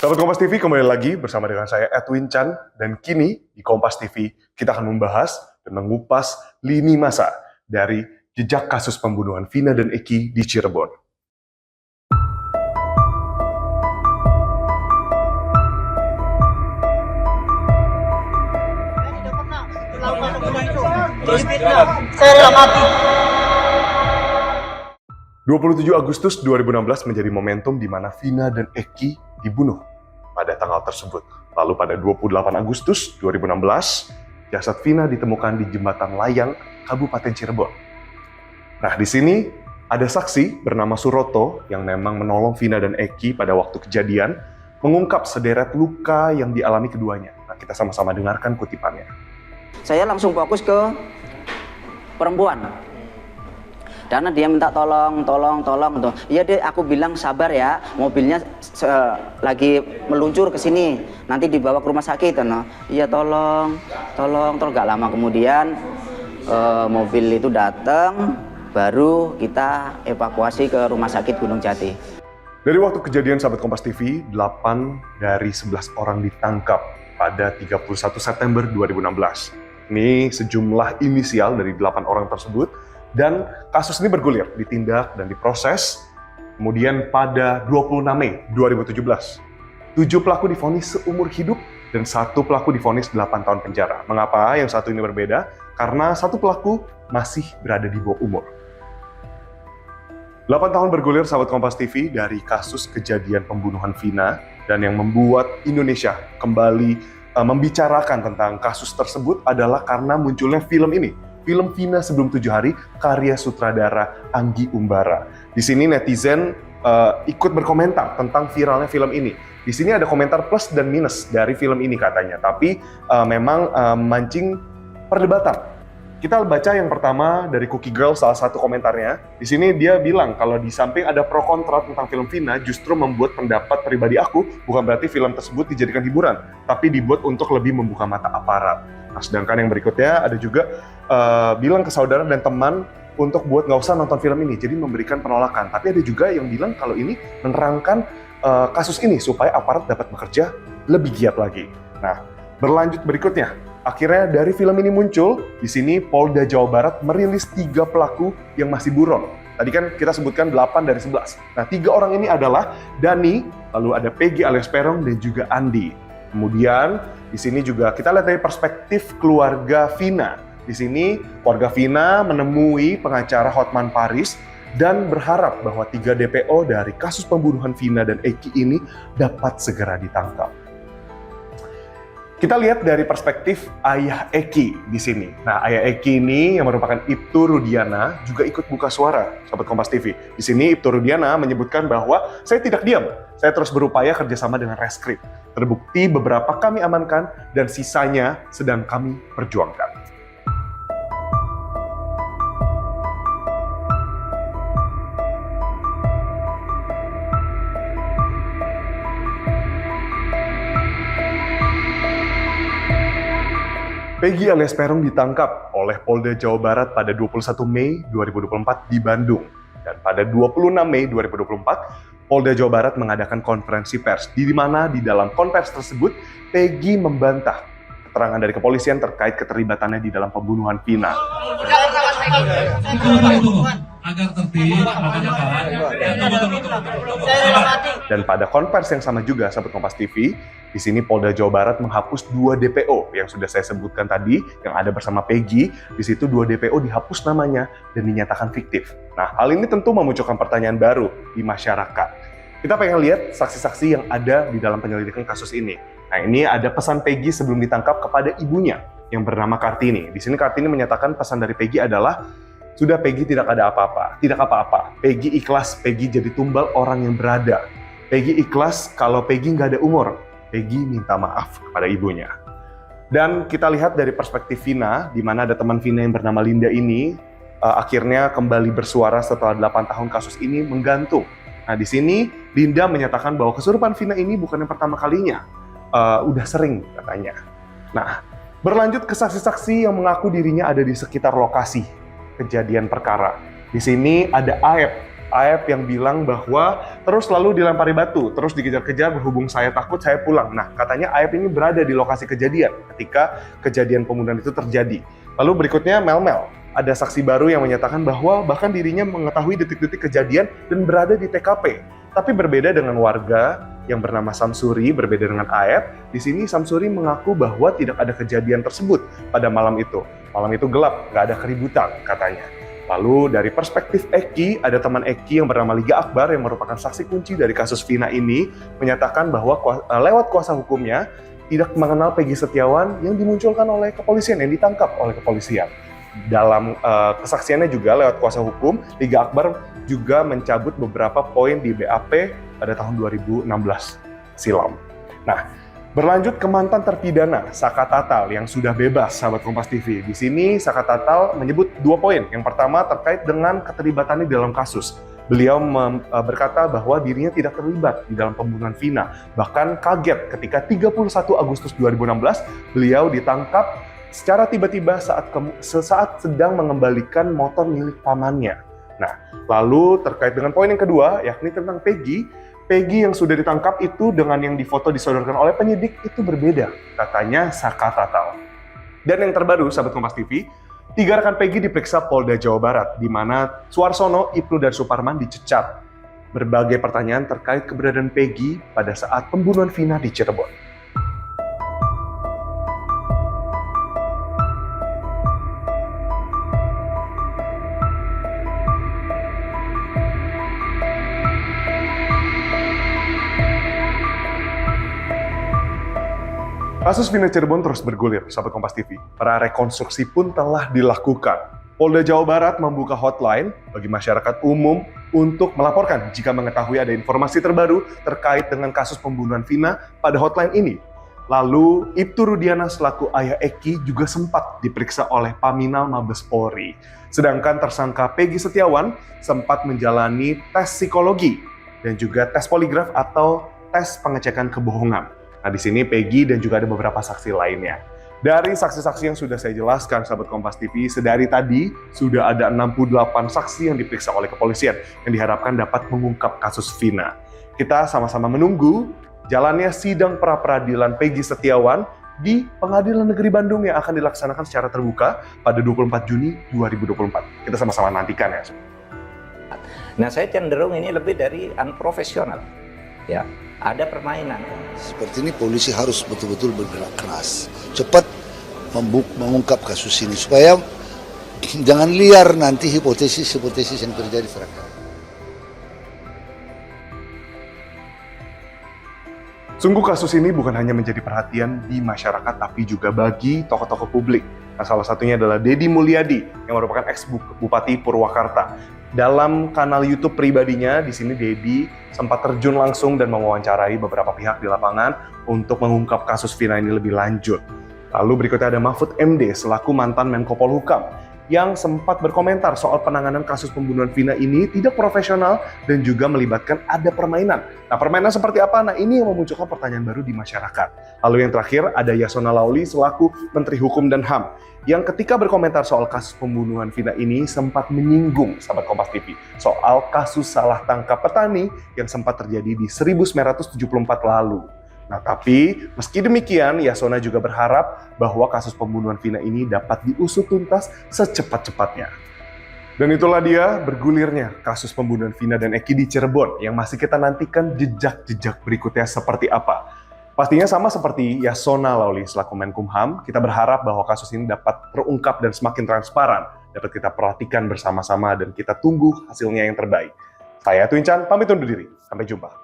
Sahabat Kompas TV, kembali lagi bersama dengan saya Edwin Chan, dan kini di Kompas TV kita akan membahas dan mengupas lini masa dari jejak kasus pembunuhan Vina dan Eki di Cirebon. Saya rela mati. 27 Agustus 2016 menjadi momentum di mana Vina dan Eki dibunuh pada tanggal tersebut. Lalu pada 28 Agustus 2016, jasad Vina ditemukan di Jembatan Layang, Kabupaten Cirebon. Nah, di sini ada saksi bernama Suroto yang memang menolong Vina dan Eki pada waktu kejadian, mengungkap sederet luka yang dialami keduanya. Nah, kita sama-sama dengarkan kutipannya. Saya langsung fokus ke perempuan. Karena dia minta tolong tuh. Iya deh, aku bilang sabar ya, mobilnya lagi meluncur ke sini, nanti dibawa ke rumah sakit. No. Iya tolong. Gak lama kemudian mobil itu datang, baru kita evakuasi ke rumah sakit Gunung Jati. Dari waktu kejadian sahabat Kompas TV, 8 dari 11 orang ditangkap pada 31 September 2016. Ini sejumlah inisial dari 8 orang tersebut. Dan kasus ini bergulir, ditindak dan diproses. Kemudian pada 26 Mei 2017, 7 pelaku divonis seumur hidup dan 1 pelaku divonis 8 tahun penjara. Mengapa yang satu ini berbeda? Karena 1 pelaku masih berada di bawah umur. 8 tahun bergulir sahabat Kompas TV dari kasus kejadian pembunuhan Vina, dan yang membuat Indonesia kembali membicarakan tentang kasus tersebut adalah karena munculnya film ini. Film Vina Sebelum 7 Hari, karya sutradara Anggi Umbara. Di sini netizen ikut berkomentar tentang viralnya film ini. Di sini ada komentar plus dan minus dari film ini katanya, tapi memang mancing perdebatan. Kita baca yang pertama dari Cookie Girl, salah satu komentarnya. Di sini dia bilang kalau di samping ada pro kontra tentang film Vina, justru membuat pendapat pribadi aku bukan berarti film tersebut dijadikan hiburan, tapi dibuat untuk lebih membuka mata aparat. Nah, sedangkan yang berikutnya ada juga bilang ke saudara dan teman untuk buat nggak usah nonton film ini, jadi memberikan penolakan. Tapi ada juga yang bilang kalau ini menerangkan kasus ini supaya aparat dapat bekerja lebih giat lagi. Nah, berlanjut berikutnya, akhirnya dari film ini muncul, di sini Polda Jawa Barat merilis 3 pelaku yang masih buron. Tadi kan kita sebutkan 8 dari 11. Nah, 3 orang ini adalah Dani, lalu ada Peggy alias Peron, dan juga Andi. Kemudian di sini juga kita lihat dari perspektif keluarga Vina. Di sini keluarga Vina menemui pengacara Hotman Paris dan berharap bahwa 3 DPO dari kasus pembunuhan Vina dan Eki ini dapat segera ditangkap. Kita lihat dari perspektif ayah Eki di sini. Nah, ayah Eki ini yang merupakan Ibtu Rudiana juga ikut buka suara, sahabat Kompas TV. Di sini Ibtu Rudiana menyebutkan bahwa saya tidak diam, saya terus berupaya kerjasama dengan Reskrim. Terbukti beberapa kami amankan dan sisanya sedang kami perjuangkan. Peggy alias Peron ditangkap oleh Polda Jawa Barat pada 21 Mei 2024 di Bandung. Dan pada 26 Mei 2024, Polda Jawa Barat mengadakan konferensi pers, di mana di dalam konferensi tersebut, Peggy membantah keterangan dari kepolisian terkait keterlibatannya di dalam pembunuhan Vina. Agar tertib, makanya kan. Dan pada konferensi yang sama juga, sahabat Kompas TV, di sini Polda Jawa Barat menghapus 2 DPO yang sudah saya sebutkan tadi, yang ada bersama Peggy. Di situ 2 DPO dihapus namanya dan dinyatakan fiktif. Nah, hal ini tentu memunculkan pertanyaan baru di masyarakat. Kita pengen lihat saksi-saksi yang ada di dalam penyelidikan kasus ini. Nah, ini ada pesan Peggy sebelum ditangkap kepada ibunya yang bernama Kartini. Di sini Kartini menyatakan pesan dari Peggy adalah, sudah Peggy tidak ada apa-apa, tidak apa-apa. Peggy ikhlas, Peggy jadi tumbal orang yang berada. Peggy ikhlas kalau Peggy nggak ada umur. Peggy minta maaf kepada ibunya. Dan kita lihat dari perspektif Vina, di mana ada teman Vina yang bernama Linda ini, akhirnya kembali bersuara setelah 8 tahun kasus ini menggantung. Nah, di sini Linda menyatakan bahwa kesurupan Vina ini bukan yang pertama kalinya. Udah sering katanya. Nah, berlanjut ke saksi-saksi yang mengaku dirinya ada di sekitar lokasi kejadian perkara. Di sini ada Aep Aep yang bilang bahwa terus lalu dilempari batu, terus dikejar-kejar, berhubung saya takut, saya pulang. Nah, katanya Aep ini berada di lokasi kejadian ketika kejadian pembunuhan itu terjadi. Lalu berikutnya Mel. Ada saksi baru yang menyatakan bahwa bahkan dirinya mengetahui detik-detik kejadian dan berada di TKP. Tapi berbeda dengan warga yang bernama Samsuri, berbeda dengan Aep, di sini Samsuri mengaku bahwa tidak ada kejadian tersebut pada malam itu. Malam itu gelap, nggak ada keributan katanya. Lalu dari perspektif Eki, ada teman Eki yang bernama Liga Akbar yang merupakan saksi kunci dari kasus Vina ini, menyatakan bahwa lewat kuasa hukumnya tidak mengenal Peggy Setiawan yang dimunculkan oleh kepolisian, yang ditangkap oleh kepolisian. Dalam kesaksiannya juga lewat kuasa hukum, Liga Akbar juga mencabut beberapa poin di BAP pada tahun 2016 silam. Nah, berlanjut ke mantan terpidana Saka Tatal yang sudah bebas, sahabat Kompas TV. Di sini Saka Tatal menyebut 2 poin. Yang pertama terkait dengan keterlibatannya dalam kasus. Beliau berkata bahwa dirinya tidak terlibat di dalam pembunuhan Vina. Bahkan kaget ketika 31 Agustus 2016 beliau ditangkap secara tiba-tiba saat sedang mengembalikan motor milik pamannya. Nah, lalu terkait dengan poin yang kedua, yakni tentang Peggy yang sudah ditangkap itu dengan yang difoto disodorkan oleh penyidik itu berbeda, katanya Saka Tatal. Dan yang terbaru, sahabat Kompas TV, 3 rekan Peggy diperiksa Polda Jawa Barat, di mana Suarsono, Ibnu, dan Suparman dicecar. Berbagai pertanyaan terkait keberadaan Peggy pada saat pembunuhan Vina di Cirebon. Kasus Vina Cirebon terus bergulir, sahabat Kompas TV. Para rekonstruksi pun telah dilakukan. Polda Jawa Barat membuka hotline bagi masyarakat umum untuk melaporkan jika mengetahui ada informasi terbaru terkait dengan kasus pembunuhan Vina pada hotline ini. Lalu, Ibtu Rudiana selaku ayah Eki juga sempat diperiksa oleh Paminal Mabes Polri. Sedangkan tersangka Peggy Setiawan sempat menjalani tes psikologi dan juga tes poligraf atau tes pengecekan kebohongan. Nah, di sini Peggy dan juga ada beberapa saksi lainnya. Dari saksi-saksi yang sudah saya jelaskan, sahabat Kompas TV, sedari tadi sudah ada 68 saksi yang diperiksa oleh kepolisian yang diharapkan dapat mengungkap kasus Vina. Kita sama-sama menunggu jalannya sidang pra-peradilan Peggy Setiawan di Pengadilan Negeri Bandung yang akan dilaksanakan secara terbuka pada 24 Juni 2024. Kita sama-sama nantikan ya. Nah, saya cenderung ini lebih dari unprofesional. Ya, ada permainan. Seperti ini polisi harus betul-betul bergerak keras, cepat mengungkap kasus ini supaya jangan liar nanti hipotesis-hipotesis yang terjadi sekarang. Sungguh kasus ini bukan hanya menjadi perhatian di masyarakat tapi juga bagi tokoh-tokoh publik. Nah, salah satunya adalah Deddy Mulyadi yang merupakan ex-Bupati Purwakarta. Dalam kanal YouTube pribadinya, di sini Deddy sempat terjun langsung dan mewawancarai beberapa pihak di lapangan untuk mengungkap kasus Vina ini lebih lanjut. Lalu berikutnya ada Mahfud MD selaku mantan Menko Polhukam yang sempat berkomentar soal penanganan kasus pembunuhan Vina ini tidak profesional dan juga melibatkan ada permainan. Nah, permainan seperti apa? Nah, ini yang memunculkan pertanyaan baru di masyarakat. Lalu yang terakhir ada Yasona Lauli selaku Menteri Hukum dan HAM yang ketika berkomentar soal kasus pembunuhan Vina ini sempat menyinggung, sahabat Kompas TV, soal kasus salah tangkap petani yang sempat terjadi di 1974 lalu. Nah, tapi meski demikian, Yasona juga berharap bahwa kasus pembunuhan Vina ini dapat diusut tuntas secepat-cepatnya. Dan itulah dia bergulirnya kasus pembunuhan Vina dan Eki di Cirebon yang masih kita nantikan jejak-jejak berikutnya seperti apa. Pastinya sama seperti Yasona Lauli selaku Menkumham, kita berharap bahwa kasus ini dapat terungkap dan semakin transparan, dapat kita perhatikan bersama-sama dan kita tunggu hasilnya yang terbaik. Saya Twincan, pamit undur diri. Sampai jumpa.